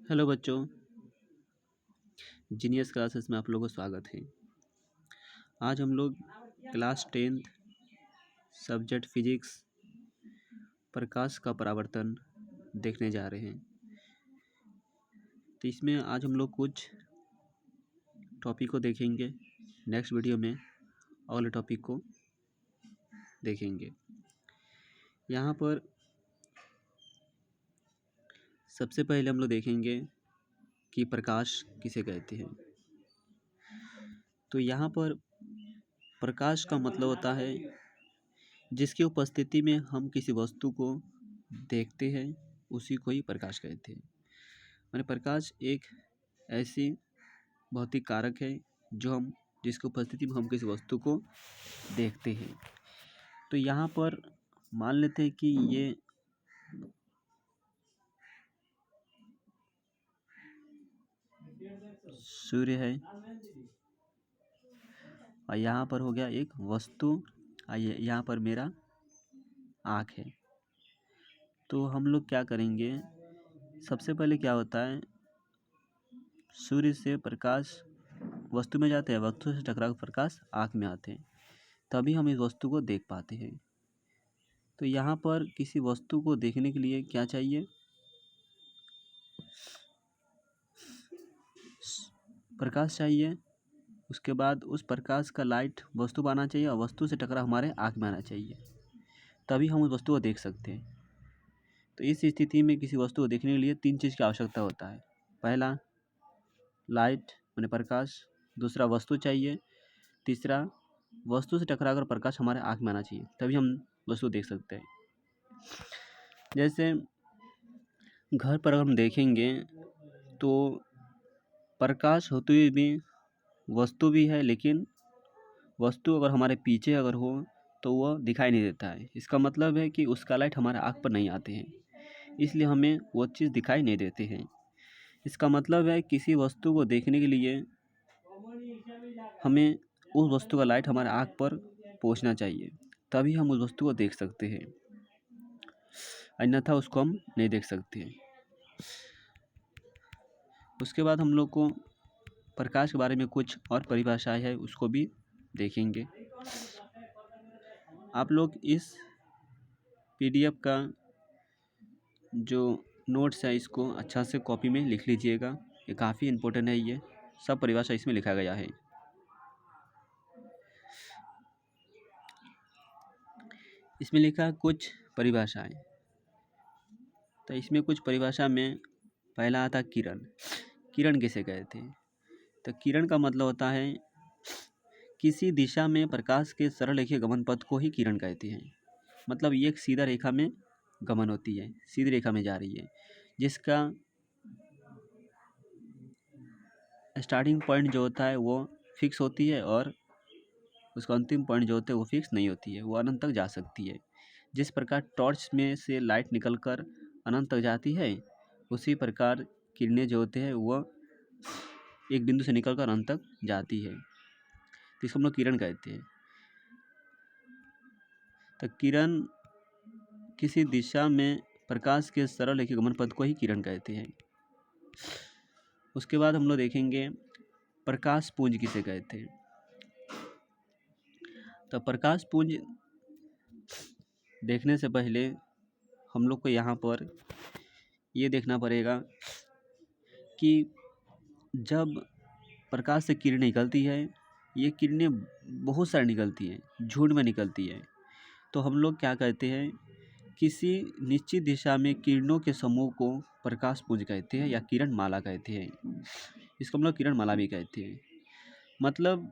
Hello बच्चों, genius classes में आप लोगों को स्वागत है। आज हम लोग क्लास 10th सब्जेक्ट फिजिक्स प्रकाश का परावर्तन देखने जा रहे हैं। तो इसमें आज हम लोग कुछ टॉपिक को देखेंगे। नेक्स्ट वीडियो में अगले टॉपिक को देखेंगे। यहाँ पर सबसे पहले हम लोग देखेंगे कि प्रकाश किसे कहते हैं। तो यहाँ पर प्रकाश का मतलब होता है जिसकी उपस्थिति में हम किसी वस्तु को देखते हैं, उसी को ही प्रकाश कहते हैं। माने प्रकाश एक ऐसी भौतिक कारक है जिसकी उपस्थिति में हम किसी वस्तु को देखते हैं। तो यहाँ पर मान लेते हैं कि ये सूर्य है और यहाँ पर हो गया एक वस्तु और यहाँ पर मेरा आँख है। तो हम लोग क्या करेंगे, सबसे पहले क्या होता है, सूर्य से प्रकाश वस्तु में जाते हैं, वस्तु से टकरा कर प्रकाश आँख में आते हैं, तभी हम इस वस्तु को देख पाते हैं। तो यहाँ पर किसी वस्तु को देखने के लिए क्या चाहिए, प्रकाश चाहिए। उसके बाद उस प्रकाश का लाइट वस्तु पर आना चाहिए और वस्तु से टकरा हमारे आँख में आना चाहिए, तभी हम उस वस्तु को देख सकते हैं। तो इस स्थिति में किसी वस्तु को देखने के लिए 3 चीज़ की आवश्यकता होता है। पहला लाइट माने प्रकाश, दूसरा वस्तु चाहिए, तीसरा वस्तु से टकरा कर प्रकाश हमारे आँख में आना चाहिए, तभी हम वस्तु देख सकते हैं। जैसे घर पर हम देखेंगे तो प्रकाश होते हुए भी वस्तु भी है, लेकिन वस्तु अगर हमारे पीछे अगर हो तो वह दिखाई नहीं देता है। इसका मतलब है कि उसका लाइट हमारे आँख पर नहीं आते हैं, इसलिए हमें वो चीज़ दिखाई नहीं देते हैं। इसका मतलब है किसी वस्तु को देखने के लिए हमें उस वस्तु का लाइट हमारे आँख पर पहुंचना चाहिए, तभी हम उस वस्तु को देख सकते हैं, अन्यथा उसको हम नहीं देख सकते हैं। उसके बाद हम लोग को प्रकाश के बारे में कुछ और परिभाषाएं है, उसको भी देखेंगे। आप लोग इस पीडीएफ का जो नोट्स है इसको अच्छा से कॉपी में लिख लीजिएगा, ये काफ़ी इम्पोर्टेंट है। ये सब परिभाषा इसमें लिखा गया है। इसमें लिखा है कुछ परिभाषाएं। तो इसमें कुछ परिभाषा में पहला आता किरण। किरण किसे कहते हैं, तो किरण का मतलब होता है किसी दिशा में प्रकाश के सरल रेखीय गमन पथ को ही किरण कहते हैं। मतलब ये एक सीधा रेखा में गमन होती है, सीधी रेखा में जा रही है, जिसका स्टार्टिंग पॉइंट जो होता है वो फिक्स होती है और उसका अंतिम पॉइंट जो होता है वो फिक्स नहीं होती है, वो अनंत तक जा सकती है। जिस प्रकार टॉर्च में से लाइट निकलकर अनंत तक जाती है, उसी प्रकार किरणें जो होते हैं वो एक बिंदु से निकलकर अनंत तक जाती है, तो इसको हम लोग किरण कहते हैं। तो किरण किसी दिशा में प्रकाश के सरल रेखीय गमन पथ को ही किरण कहते हैं। उसके बाद हम लोग देखेंगे प्रकाश पुंज किसे कहते हैं। तो प्रकाश पुंज देखने से पहले हम लोग को यहाँ पर ये देखना पड़ेगा कि जब प्रकाश से किरणें निकलती है, ये किरणें बहुत सारी निकलती हैं, झुंड में निकलती है, तो हम लोग क्या कहते हैं, किसी निश्चित दिशा में किरणों के समूह को प्रकाश पुंज कहते हैं या किरण माला कहते हैं। इसको हम लोग किरण माला भी कहते हैं। मतलब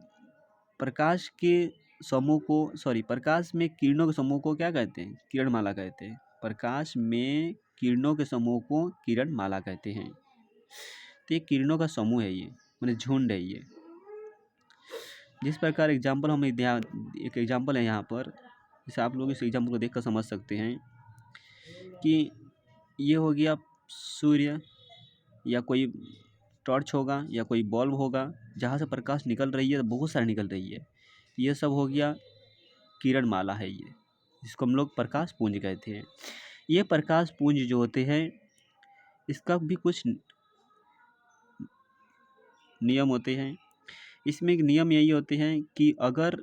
प्रकाश के समूह को प्रकाश में किरणों के समूह को क्या कहते हैं, किरण माला कहते हैं। प्रकाश में किरणों के समूह को किरण माला कहते हैं। तो ये किरणों का समूह है, ये माने झुंड है। ये जिस प्रकार एग्जाम्पल हम एक एग्जाम्पल है यहाँ पर, जैसे आप लोग इस एग्जाम्पल को देख कर समझ सकते हैं कि ये हो गया सूर्य या कोई टॉर्च होगा या कोई बल्ब होगा, जहाँ से प्रकाश निकल रही है, बहुत सारी निकल रही है, ये सब हो गया किरण माला है, ये जिसको हम लोग प्रकाश पुंज कहते हैं। ये प्रकाश पुंज जो होते हैं, इसका भी कुछ नियम होते हैं। इसमें एक नियम यही होते हैं कि अगर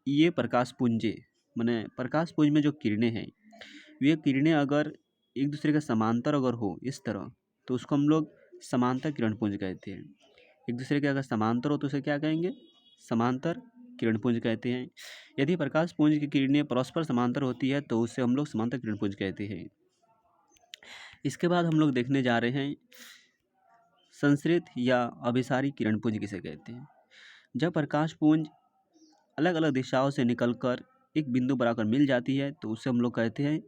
ये प्रकाश पुंजे माने प्रकाश पुंज में जो किरणें हैं, वे किरणें अगर एक दूसरे के समांतर अगर हो इस तरह, तो उसको हम लोग समांतर किरण पुंज कहते हैं। एक दूसरे के अगर समांतर हो तो उसे क्या कहेंगे? समांतर किरण पुंज कहते हैं। यदि प्रकाश पुंज की किरणें परस्पर समांतर होती है तो उसे हम लोग समांतर किरण पुंज कहते हैं। इसके बाद हम लोग देखने जा रहे हैं संश्रित या अभिसारी किरण पुंज किसे कहते हैं। जब प्रकाश पुंज अलग अलग दिशाओं से निकलकर एक बिंदु पर आकर मिल जाती है तो उसे हम लोग कहते हैं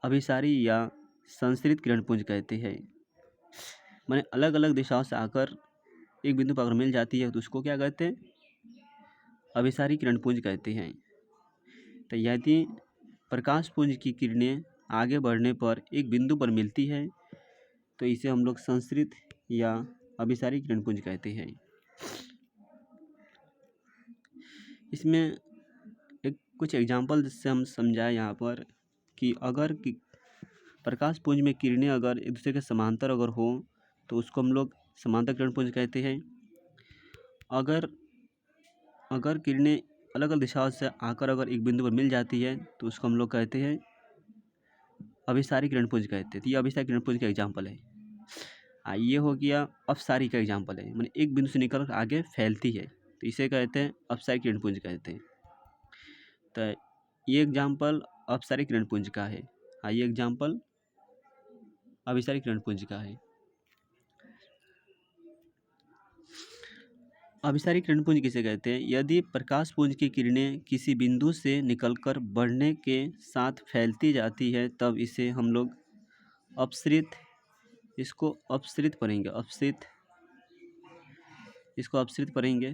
अभिसारी या संश्रित किरण पुंज कहते हैं। माने अलग अलग दिशाओं से आकर एक बिंदु पर अगर मिल जाती है तो उसको क्या कहते हैं? अभिसारी किरण पुंज कहते हैं। तो यदि प्रकाश पुंज की किरणें आगे बढ़ने पर एक बिंदु पर मिलती है तो इसे हम लोग संश्रित या अभिसारी किरण पुंज कहते हैं। इसमें एक कुछ एग्जाम्पल जिससे हम समझाएं यहाँ पर कि अगर प्रकाश पुंज में किरणें अगर एक दूसरे के समांतर अगर हो तो उसको हम लोग समांतर किरण पुंज कहते हैं। अगर अगर किरणें अलग अलग दिशाओं से आकर अगर एक बिंदु पर मिल जाती है तो उसको हम लोग कहते हैं अभिसारी किरण पुंज कहते हैं। तो ये अभिसारी किरण पुंज का एग्जाम्पल है। ये हो गया अपसारी का एग्जाम्पल है, माने एक बिंदु से निकल कर आगे फैलती है तो इसे कहते हैं अपसारी किरण पुंज कहते हैं। तो ये एग्जाम्पल अपसारी किरण पुंज का है। ये एग्जाम्पल अभिसारी किरण पुंज का है। अभिसारी किरण पुंज किसे कहते हैं? यदि प्रकाश पुंज की किरणें किसी बिंदु से निकलकर बढ़ने के साथ फैलती जाती है तब इसे हम लोग अपसरित, इसको अपसरित पढ़ेंगे, इसको अपसरित पढ़ेंगे,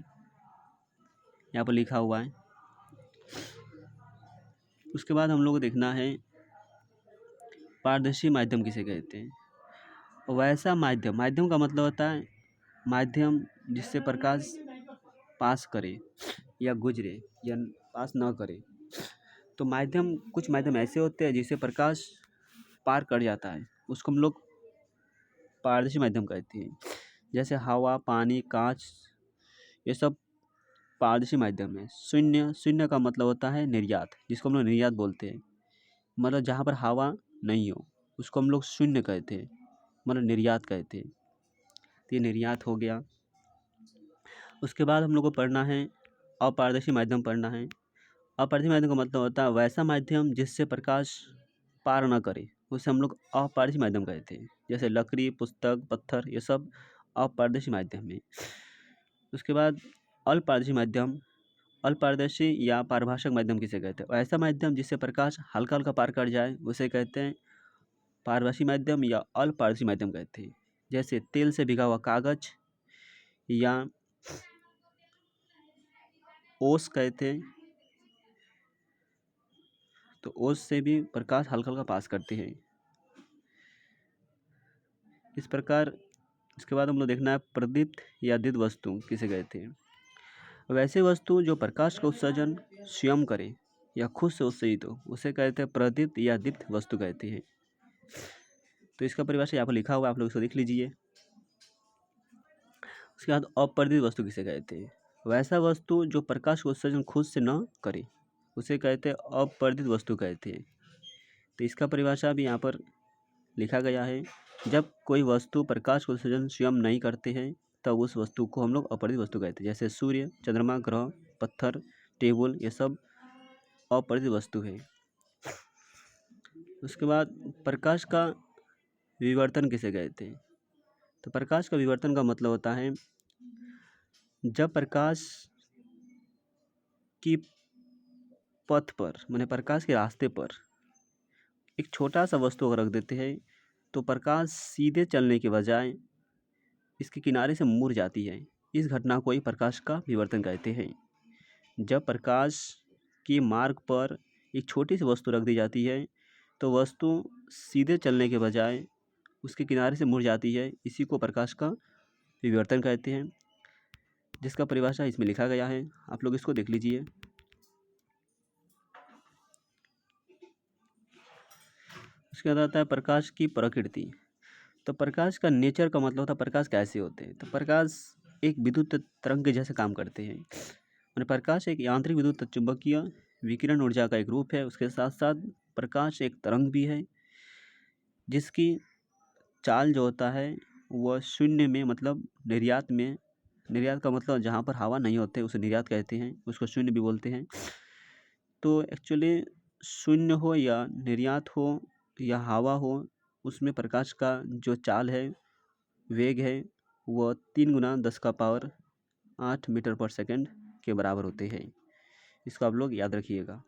यहाँ पर लिखा हुआ है। उसके बाद हम लोग को देखना है पारदर्शी माध्यम किसे कहते हैं। वैसा माध्यम, माध्यम का मतलब होता है माध्यम जिससे प्रकाश पास करे या गुजरे या पास न करे। तो माध्यम, कुछ माध्यम ऐसे होते हैं जिससे प्रकाश पार कर जाता है, उसको हम लोग पारदर्शी माध्यम कहते हैं। जैसे हवा, पानी, कांच, ये सब पारदर्शी माध्यम है। शून्य, शून्य का मतलब होता है निर्यात, जिसको हम लोग निर्यात बोलते हैं। मतलब जहाँ पर हवा नहीं हो उसको हम लोग शून्य कहते हैं, मतलब निर्यात कहते हैं। तो ये निर्यात हो गया। उसके बाद हम लोग को पढ़ना है अपारदर्शी माध्यम पढ़ना है। अपारदर्शी माध्यम का मतलब होता है वैसा माध्यम जिससे प्रकाश पार न करे, उसे हम लोग अपारदर्शी माध्यम कहते हैं। जैसे लकड़ी, पुस्तक, पत्थर, ये सब अपारदर्शी माध्यम है। उसके बाद अल्पपारदर्शी माध्यम, अल्पपारदर्शी या पारभाषक माध्यम किसे कहते हैं? ऐसा माध्यम जिससे प्रकाश हल्का हल्का पार कर जाए उसे कहते हैं पारभाषी माध्यम या अल्पपारदर्शी माध्यम कहते हैं। जैसे तेल से भिगा हुआ कागज या ओस कहते हैं, तो ओस से भी प्रकाश हल्का हल्का पास करते हैं। इस प्रकार इसके बाद हम लोग देखना है प्रदीप्त या दीप्त वस्तु किसे कहते हैं। वैसे वस्तु जो प्रकाश का उत्सर्जन स्वयं करे या खुद से उत्सर्जित हो उसे कहते हैं प्रदीप्त या दीप्त वस्तु कहते हैं। तो इसका परिभाषा यहाँ पर लिखा हुआ है, आप लोग इसको देख लीजिए। उसके बाद अप्रदीप्त वस्तु किसे कहते हैं? वैसा वस्तु जो प्रकाश का उत्सर्जन खुद से न करे उसे कहते हैं अप्रदीप्त वस्तु कहते हैं। तो इसका परिभाषा भी यहाँ पर लिखा गया है। जब कोई वस्तु प्रकाश का उत्सर्जन स्वयं नहीं करते हैं तब उस वस्तु को हम लोग अप्रदीप्त वस्तु कहते हैं। जैसे सूर्य, चंद्रमा, ग्रह, पत्थर, टेबल, ये सब अप्रदीप्त वस्तु है। उसके बाद प्रकाश का विवर्तन किसे कहते हैं? तो प्रकाश का विवर्तन का मतलब होता है जब प्रकाश की पथ पर, माने प्रकाश के रास्ते पर एक छोटा सा वस्तु अगर रख देते हैं तो प्रकाश सीधे चलने के बजाय इसके किनारे से मुड़ जाती है। इस घटना को ही प्रकाश का विवर्तन कहते हैं। जब प्रकाश के मार्ग पर एक छोटी सी वस्तु रख दी जाती है तो वस्तु सीधे चलने के बजाय उसके किनारे से मुड़ जाती है, इसी को प्रकाश का विवर्तन कहते हैं, जिसका परिभाषा इसमें लिखा गया है, आप लोग इसको देख लीजिए। उसके बाद आता है प्रकाश की प्रकृति। तो प्रकाश का नेचर का मतलब होता है प्रकाश कैसे होते हैं। तो प्रकाश एक विद्युत तरंग के जैसे काम करते हैं। और प्रकाश एक यांत्रिक विद्युत चुंबकीय विकिरण ऊर्जा का एक रूप है। उसके साथ साथ प्रकाश एक तरंग भी है जिसकी चाल जो होता है वह शून्य में, मतलब निर्यात में, निर्यात का मतलब जहाँ पर हवा नहीं होते उसे निर्यात कहते हैं, उसको शून्य भी बोलते हैं। तो एक्चुअली शून्य हो या निर्यात हो या हवा हो, उसमें प्रकाश का जो चाल है, वेग है, वह 3 × 10⁸ मीटर पर सेकंड के बराबर होते हैं। इसको आप लोग याद रखिएगा।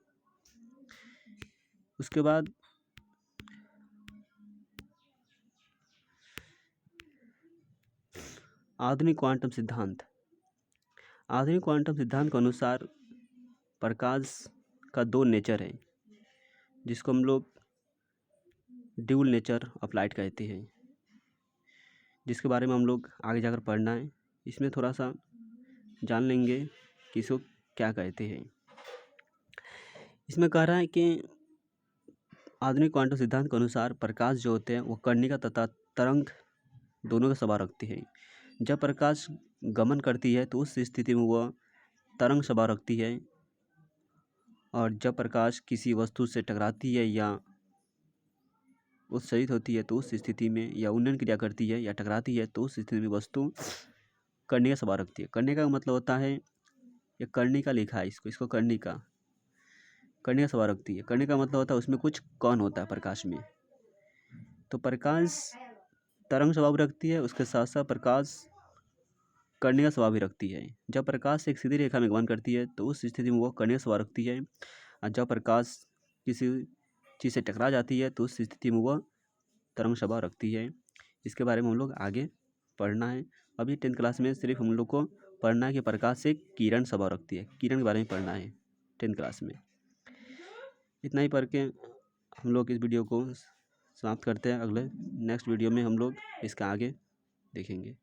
उसके बाद आधुनिक क्वांटम सिद्धांत। आधुनिक क्वांटम सिद्धांत के अनुसार प्रकाश का 2 नेचर है जिसको हम लोग ड्यूल नेचर ऑफ लाइट कहते हैं, जिसके बारे में हम लोग आगे जाकर पढ़ना है। इसमें थोड़ा सा जान लेंगे कि इसको क्या कहते हैं। इसमें कह रहा है कि आधुनिक क्वांटम सिद्धांत के अनुसार प्रकाश जो होते हैं वो कर्णिका तथा तरंग दोनों का स्वभाव रखते हैं। जब प्रकाश गमन करती है तो उस स्थिति में वह तरंग स्वभाव रखती है, और जब प्रकाश किसी वस्तु से टकराती है या उत्सर्जित होती है तो उस स्थिति में, या उन्नयन क्रिया करती है या टकराती है तो उस स्थिति में वस्तु कर्णिका स्वभाव रखती है। कर्णिका का मतलब होता है, ये कर्णिका लिखा है, इसको कर्णिका स्वभाव रखती है। कर्णिका का मतलब होता है उसमें कुछ कौन होता है प्रकाश में। तो प्रकाश तरंग स्वभाव रखती है, उसके साथ साथ प्रकाश कर्णिका स्वभाव भी रखती है। जब प्रकाश एक सीधी रेखा में गमन करती है तो उस स्थिति में वो कर्णिका स्वभाव रखती है, और जब प्रकाश किसी चीज़ से टकरा जाती है तो उस स्थिति में वह तरंग स्वभाव रखती है। इसके बारे में हम लोग आगे पढ़ना है। अभी 10th क्लास में सिर्फ हम लोग को पढ़ना है कि प्रकाश से किरण स्वभाव रखती है, किरण के बारे में पढ़ना है 10th क्लास में। इतना ही पढ़ के हम लोग इस वीडियो को समाप्त करते हैं। अगले नेक्स्ट वीडियो में हम लोग इसका आगे देखेंगे।